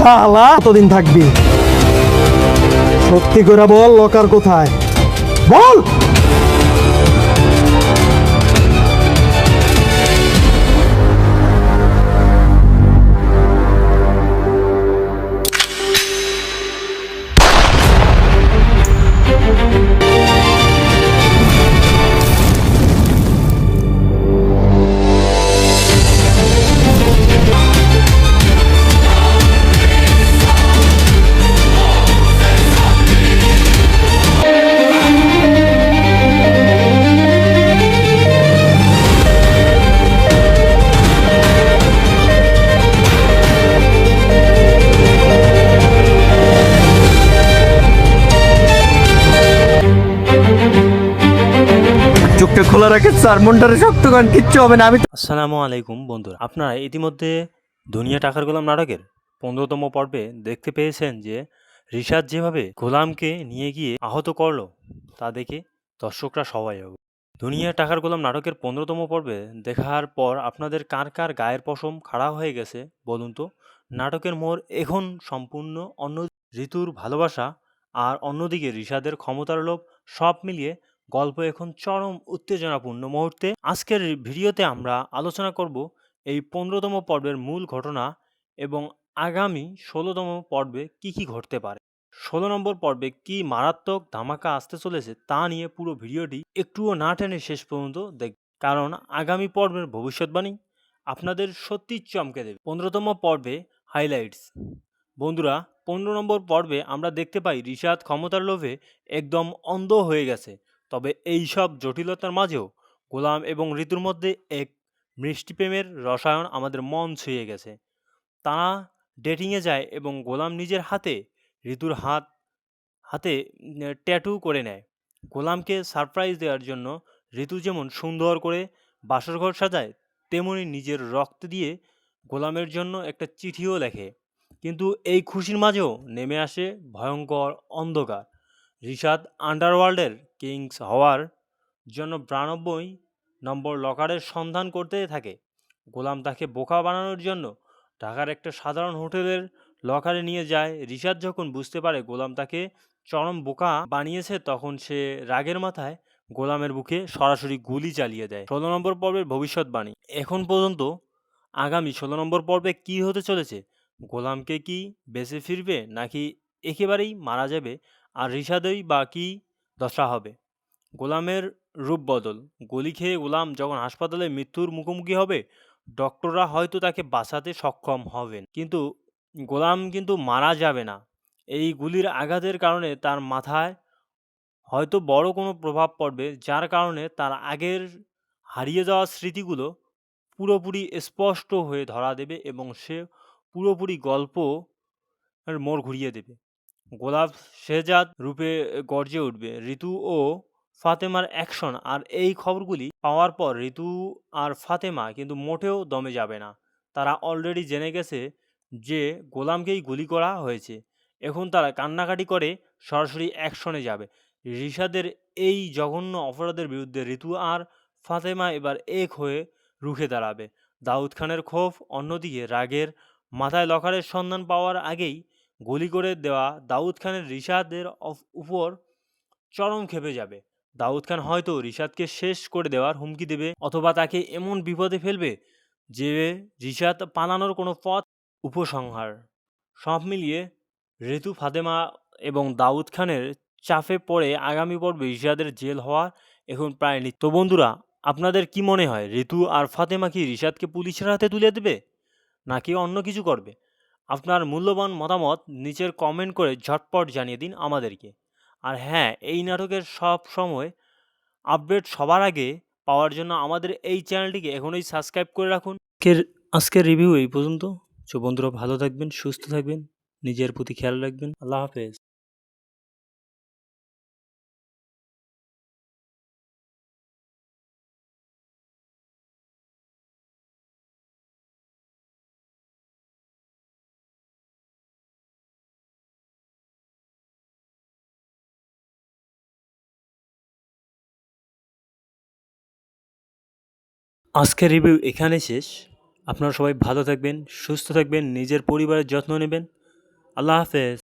শালা কতদিন থাকবি? সত্যি করে বল, লকার কোথায়? বল। চোখটা খোলা রাখে স্যার, মনটারে শক্ত করেন, কিচ্ছু হবে না। আসসালামু আলাইকুম বন্ধুরা, আপনারা ইতিমধ্যে দুনিয়া টাকার গোলাম নাটকের 15তম পর্বে দেখতে পেয়েছেন যে রিশাদ যেভাবে গোলামকে নিয়ে গিয়ে আহত করলো তা দেখে দর্শকরা সবাই হবে। দুনিয়া টাকার গোলাম নাটকের 15তম পর্বে দেখার পর আপনাদের কার কার গায়ের পশম খাড়া হয়ে গেছে বলুন তো? নাটকের মোড় এখন সম্পূর্ণ অন্য। ঋতুর ভালোবাসা আর অন্যদিকে রিশাদের ক্ষমতার লোভ, সব মিলিয়ে গল্প এখন চরম উত্তেজনাপূর্ণ মুহূর্তে। আজকের ভিডিওতে আমরা আলোচনা করব এই 15তম পর্বের মূল ঘটনা এবং আগামী 16তম পর্বে কি ঘটতে পারে। 16 নম্বর পর্বে কি মারাত্মক ধামাকা আসতে চলেছে তা নিয়ে পুরো ভিডিওটি একটুও না টেনে শেষ পর্যন্ত দেখবে, কারণ আগামী পর্বের ভবিষ্যৎবাণী আপনাদের সত্যি চমকে দেবে। 15তম পর্বে হাইলাইটস। বন্ধুরা, 15 নম্বর পর্বে আমরা দেখতে পাই রিশাদ ক্ষমতার লোভে একদম অন্ধ হয়ে গেছে। তবে এই সব জটিলতার মাঝেও গোলাম এবং ঋতুর মধ্যে এক মিষ্টি প্রেমের রসায়ন আমাদের মন ছুঁয়ে গেছে। তারা ডেটিংয়ে যায় এবং গোলাম নিজের হাতে ঋতুর হাতে ট্যাটু করে নেয় গোলামকে সারপ্রাইজ দেওয়ার জন্য। ঋতু যেমন সুন্দর করে বাসরঘর সাজায়, তেমনি নিজের রক্ত দিয়ে গোলামের জন্য একটা চিঠিও লেখে। কিন্তু এই খুশির মাঝেও নেমে আসে ভয়ঙ্কর অন্ধকার। রিশাদ আন্ডারওয়ার্ল্ডের কিংস হওয়ার জন্য 92 নম্বর লকারের সন্ধান করতে থাকে। গোলাম তাকে বোকা বানানোর জন্য ঢাকার একটা সাধারণ হোটেলের লকারে নিয়ে যায়। রিশাদ যখন বুঝতে পারে গোলাম তাকে চরম বোকা বানিয়েছে, তখন সে রাগের মাথায় গোলামের বুকে সরাসরি গুলি চালিয়ে দেয়। 16 নম্বর পর্বের ভবিষ্যৎবাণী। এখন পর্যন্ত আগামী 16 নম্বর পর্বে কি হতে চলেছে? গোলামকে কি বেঁচে ফিরবে নাকি একেবারেই মারা যাবে? আর রিশাদই বা কি দশা হবে? গোলামের রূপ বদল। গুলি খেয়ে গোলাম যখন হাসপাতালে মৃত্যুর মুখোমুখি হবে, ডক্টররা হয়তো তাকে বাঁচাতে সক্ষম হবেন, কিন্তু গোলাম কিন্তু মারা যাবে না। এই গুলির আঘাতের কারণে তার মাথায় হয়তো বড় কোনো প্রভাব পড়বে, যার কারণে তার আগের হারিয়ে যাওয়া স্মৃতিগুলো পুরোপুরি স্পষ্ট হয়ে ধরা দেবে এবং সে পুরোপুরি গল্প মোড় ঘুরিয়ে দেবে। গোলাপ শেহজাদ রূপে গর্জে উঠবে। ঋতু ও ফাতেমার অ্যাকশন। আর এই খবরগুলি পাওয়ার পর ঋতু আর ফাতেমা কিন্তু মোটেও দমে যাবে না। তারা অলরেডি জেনে গেছে যে গোলামকেই গুলি করা হয়েছে। এখন তারা কান্নাকাটি করে সরাসরি অ্যাকশনে যাবে। রিশাদের এই জঘন্য অপরাধের বিরুদ্ধে ঋতু আর ফাতেমা এবার এক হয়ে রুখে দাঁড়াবে। দাউদ খানের ক্ষোভ অন্যদিকে। রাগের মাথায় লকারের সন্ধান পাওয়ার আগেই গুলি করে দেওয়া দাউদ খানের রিশাদের উপর চরম ক্ষেপে যাবে। দাউদ খান হয়তো রিশাদকে শেষ করে দেওয়ার হুমকি দেবে, অথবা তাকে এমন বিপদে ফেলবে যে রিশাদ পালানোর কোনো পথ। উপসংহার। সব মিলিয়ে ঋতু, ফাতেমা এবং দাউদ খানের চাপে পড়ে আগামী পর্বে রিশাদের জেল হওয়া এখন প্রায় নিত্য। তো বন্ধুরা, আপনাদের কি মনে হয় ঋতু আর ফাতেমা কি রিশাদকে পুলিশের হাতে তুলে দেবে নাকি অন্য কিছু করবে? আপনার মূল্যবান মতামত নিচের কমেন্ট করে ঝটপট জানিয়ে দিন আমাদেরকে। আর হ্যাঁ, এই নাটকের সব সময় আপডেট সবার আগে পাওয়ার জন্য আমাদের এই চ্যানেলটিকে এখনই সাবস্ক্রাইব করে রাখুন। আজকের রিভিউ এই পর্যন্ত। তো বন্ধুরা, ভালো থাকবেন, সুস্থ থাকবেন, নিজের প্রতি খেয়াল রাখবেন। আল্লাহ হাফেজ। আজকের রিভিউ এখানে শেষ। আপনারা সবাই ভালো থাকবেন, সুস্থ থাকবেন, নিজের পরিবারের যত্ন নেবেন। আল্লাহ হাফেজ।